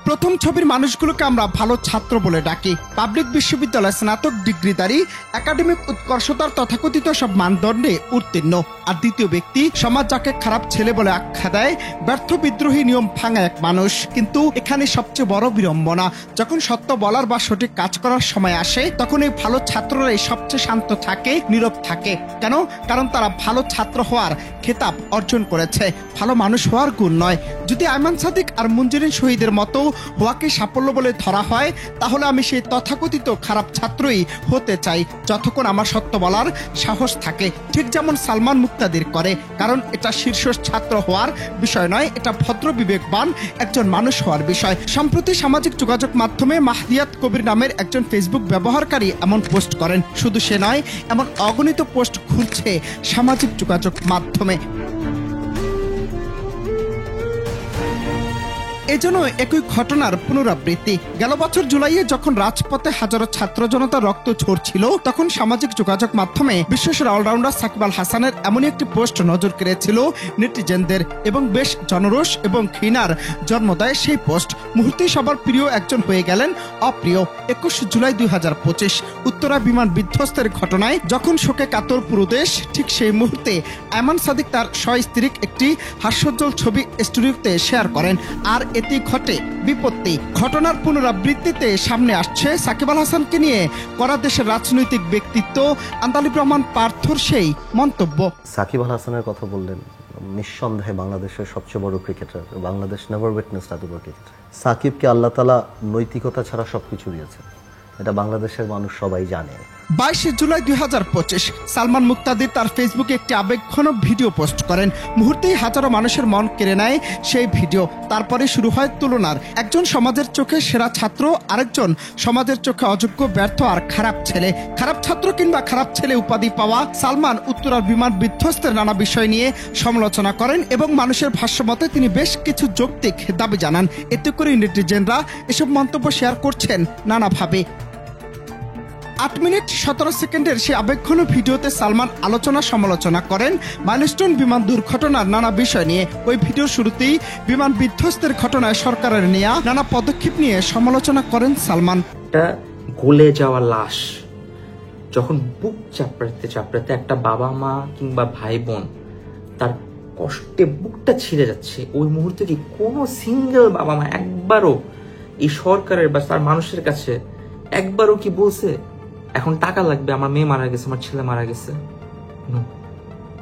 প্রথম ছবির মানুষগুলোকে আমরা ভালো ছাত্র বলে ডাকি। পাবলিক বিশ্ববিদ্যালয় স্নাতক ডিগ্রিধারী, একাডেমিক উৎকর্ষতার তথাকথিত সব মানদণ্ডে উত্তীর্ণ। আর দ্বিতীয় ব্যক্তি সমাজ যাকে খারাপ ছেলে বলে আখ্যা দেয়, ব্যর্থ বিদ্রোহী নিয়ম ভাঙা এক মানুষ। কিন্তু এখানে সবচেয়ে বড় বিড়ম্বনা, যখন সত্য বলার বা সঠিক কাজ করার সময় আসে, তখন এই ভালো ছাত্ররাই সবচেয়ে শান্ত থাকে, নীরব থাকে। কেন? কারণ তারা ভালো ছাত্র হওয়ার খেতাব অর্জন করেছে, ভালো মানুষ হওয়ার গুণ নয়। যদি আয়মান সাদিক আর মুঞ্জিরিন শহীদের মতো হওয়াকে সাফল্য বলে ধরা হয়, তাহলে আমি সেই তথাকথিত খারাপ ছাত্রই হতে চাই, যতক্ষণ আমার সত্য বলার সাহস থাকে। ঠিক যেমন সালমান মুক্তাদির করে। কারণ এটা শীর্ষ ছাত্র হওয়ার বিষয় নয়, এটা ভদ্র বিবেকবান একজন মানুষ হওয়ার বিষয়। সম্প্রতি সামাজিক যোগাযোগ মাধ্যমে মাহদিয়াত কবির নামের একজন ফেসবুক ব্যবহারকারী এমন পোস্ট করেন। শুধু সে নয়, এমন অগণিত পোস্ট ঘুরছে সামাজিক যোগাযোগ মাধ্যমে। এজন্য একই ঘটনার পুনরাবৃত্তি। গেল বছর জুলাইয়ে যখন রাজপথে হাজারো ছাত্র জনতার রক্ত ঝরছিল, তখন সামাজিক যোগাযোগ মাধ্যমে বিশ্বসেরা অলরাউন্ডার সাকিব আল হাসানের এমনই একটি পোস্ট নজর কেড়েছিল নেটিজেনদের, এবং বেশ জনরোষ এবং ঘৃণার জন্ম দেয় সেই পোস্ট। মুহূর্তেই সবার প্রিয় একজন হয়ে গেলেন অপ্রিয়। 21 জুলাই 2025 উত্তরা বিমান বিধ্বস্তের ঘটনায় যখন শোকে কাতর পুরো দেশ, ঠিক সেই মুহূর্তে আয়মান সাদিক তার সস্ত্রীক একটি হাস্যোজ্জ্বল ছবি স্টুডিওতে শেয়ার করেন। আর এতে ঘটে বিপত্তি। ঘটনার পুনরাবৃত্তিতে সামনে আসছে সাকিব আল হাসানকে নিয়ে করা দেশের রাজনৈতিক ব্যক্তিত্ব আন্দালিব রহমান পার্থর সেই মন্তব্য। সাকিব আল হাসানের কথা বললেন, নিঃসন্দেহে বাংলাদেশের সবচেয়ে বড় ক্রিকেটার। বাংলাদেশ নেভার উইটনেসড এত বড় ক্রিকেটার। সাকিবকে আল্লাহ তাআলা নৈতিকতা ছাড়া সবকিছু দিয়েছে, এটা বাংলাদেশের মানুষ সবাই জানে। 22 জুলাই 2025 সালমান মুক্তাদির তার ফেসবুকে একটি আবেগঘন ভিডিও পোস্ট করেন। মুহূর্তেই হাজারো মানুষের মন কেড়ে নেয় সেই ভিডিও। তারপরে শুরু হয় তুলনার। একজন সমাজের চোখে সেরা ছাত্র, আরেকজন সমাজের চোখে অযোগ্য, ব্যর্থ আর খারাপ ছেলে। খারাপ ছাত্র কিংবা খারাপ ছেলে উপাধি পাওয়া সালমান উত্তরার বিমান বিধ্বস্তের নানা বিষয় নিয়ে সমালোচনা করেন এবং মানুষের ভাষ্যমতে তিনি বেশ কিছু যৌক্তিক দাবি জানান। এতে করে নেটিজেনরা এসব মন্তব্য শেয়ার করছেন নানাভাবে। 8 মিনিট 17 সেকেন্ডের সেই আবেগঘন ভিডিওতে সালমান আলোচনা সমালোচনা করেন মাইলস্টোন বিমান দুর্ঘটনার নানা বিষয় নিয়ে। ওই ভিডিওর শুরুতেই বিমান বিধ্বস্তের ঘটনায় সরকারের নেয়া নানা পদক্ষেপ নিয়ে সমালোচনা করেন সালমান। একটা গলে যাওয়া লাশ যখন বুক চাপড়াতে চাপড়াতে একটা বাবা মা কিংবা ভাই বোন তার কষ্টে বুকটা ছিঁড়ে যাচ্ছে, ওই মুহূর্তে কি কোনো সিঙ্গেল বাবা মা একবারও এই সরকারের বা তার মানুষের কাছে একবারও কি বলছে এখন টাকা লাগবে, আমার মেয়ে মারা গেছে, আমার ছেলে মারা গেছে?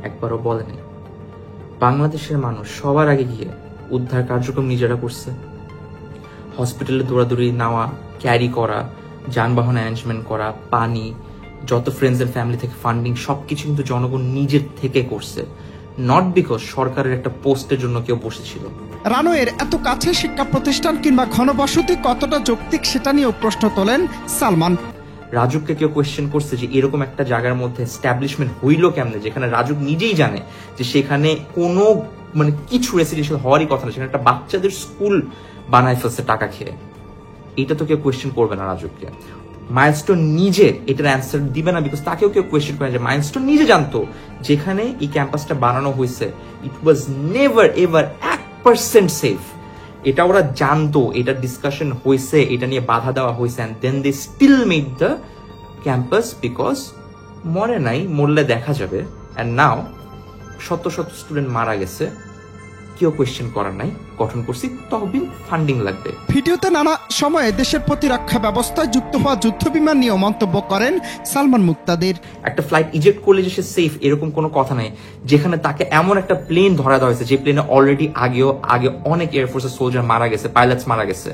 একবারও বলেনি। বাংলাদেশের মানুষ সবার আগে গিয়ে উদ্ধার কার্যক্রম নিজেরা করছে। হসপিটালে দৌড়াদৌড়ি নেওয়া, ক্যারি করা, যানবাহন অ্যারেঞ্জমেন্ট করা, পানি, যত ফ্রেন্ডস এন্ড ফ্যামিলি থেকে ফান্ডিং, সবকিছু কিন্তু জনগণ নিজের থেকে করছে, নট বিকজ সরকারের একটা পোস্টের জন্য কেউ বসেছিল। রানওয়ের এত কাছে শিক্ষা প্রতিষ্ঠান কিংবা ঘনবসতি কতটা যৌক্তিক সেটা নিয়েও প্রশ্ন তোলেন সালমান। রাজুককে কেউ কোয়েশ্চেন করছে যে এরকম একটা জায়গার মধ্যে এস্টাবলিশমেন্ট হইলো কেমনে, যেখানে রাজুক নিজেই জানে যে সেখানে কোনো কিছু রেসিডেন্সিয়াল হওয়ারই কথা না, সেখানে একটা বাচ্চাদের স্কুল বানায় ফেলছে টাকা খেয়ে। এটা তো কেউ কোয়েশ্চেন করবে না রাজুককে। মাইলস্টোন নিজে এটার অ্যান্সার দিবে না, বিকজ তাকেও কেউ কোয়েশ্চেন করে যে মাইলস্টোন নিজে জানতো যেখানে এই ক্যাম্পাসটা বানানো হয়েছে ইট ওয়াজ নেভার এভার 1% সেফ। এটা ওরা জানতো, এটা ডিসকাশন হয়েছে, এটা নিয়ে বাধা দেওয়া হয়েছে, and then they still made the campus because মরে নাই, মরলে দেখা যাবে। এন্ড নাও শত শত স্টুডেন্ট মারা গেছে, কেউ কোয়েশ্চেন করার নাই, গঠন করছি তহবিল, ফান্ডিং লাগবে। ভিডিওতে নানা সময়ে দেশের প্রতিরক্ষা ব্যবস্থায় যুক্ত হওয়া যুদ্ধ বিমান নিয়েও মন্তব্য করেন সালমান মুক্তাদির। একটা ফ্লাইট ইজেক্ট করলে যে সে সেফ এরকম কোনো কথা নাই, যেখানে তাকে এমন একটা প্লেন ধরা দেওয়া হয়েছে যে প্লেনে অলরেডি আগে অনেক এয়ারফোর্সের সোলজার মারা গেছে, পাইলটস মারা গেছে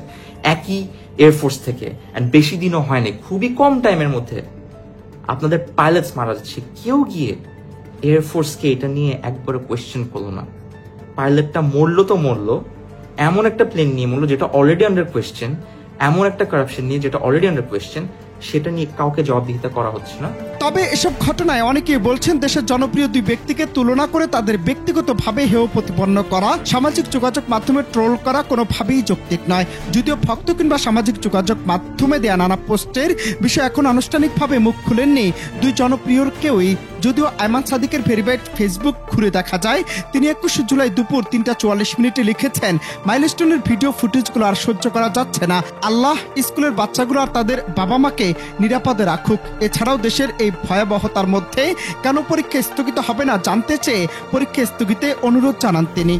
একই এয়ারফোর্স থেকে, এন্ড বেশি দিনও হয়নি, খুবই কম টাইমের মধ্যে আপনাদের পাইলটস মারা যাচ্ছে। কেউ গিয়ে এয়ারফোর্সকে এটা নিয়ে একবারও কোয়েশ্চেন করলো না। পাইলটটা মরলো তো মরলো, এমন একটা প্লেন নিয়ে মরলো যেটা অলরেডি আন্ডার কোয়েশ্চেন, এমন একটা কারাপশন নিয়ে যেটা অলরেডি আন্ডার কোয়েশ্চেন, সেটা নিয়ে কাউকে জবাবদিহিতা করা হচ্ছে না। তবে এসব ঘটনায় অনেকেই বলছেন দেশের জনপ্রিয় দুই ব্যক্তিকে তুলনা করে তাদের ব্যক্তিগতভাবে হেয় প্রতিপন্ন করা, সামাজিক যোগাযোগ মাধ্যমে ট্রোল করা কোনোভাবেই যৌক্তিক নয়। যদিও ভক্ত কিংবা সামাজিক যোগাযোগ মাধ্যমে দেয়া নানা পোস্টের বিষয়ে এখন আনুষ্ঠানিকভাবে মুখ খুলেননি দুই জনপ্রিয়র কেউই। যদিও আয়মান সাদিকের ভেরিফাইড ফেসবুক ঘুরে দেখা যায় তিনি 21 জুলাই দুপুর 3:44 লিখেছেন, মাইলস্টোনের ভিডিও ফুটেজগুলো আর সহ্য করা যাচ্ছে না। আল্লাহ স্কুলের বাচ্চাগুলো আর তাদের বাবা মাকে নিরাপদে রাখুক। এছাড়াও দেশের এই ভয়াবহতার মধ্যে কেন পরীক্ষা স্থগিত হবে না জানতে চেয়ে পরীক্ষা স্থগিতে অনুরোধ জানান তিনি।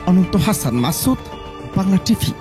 অনন্ত হাসান মাসুদ, বাংলা টিভি।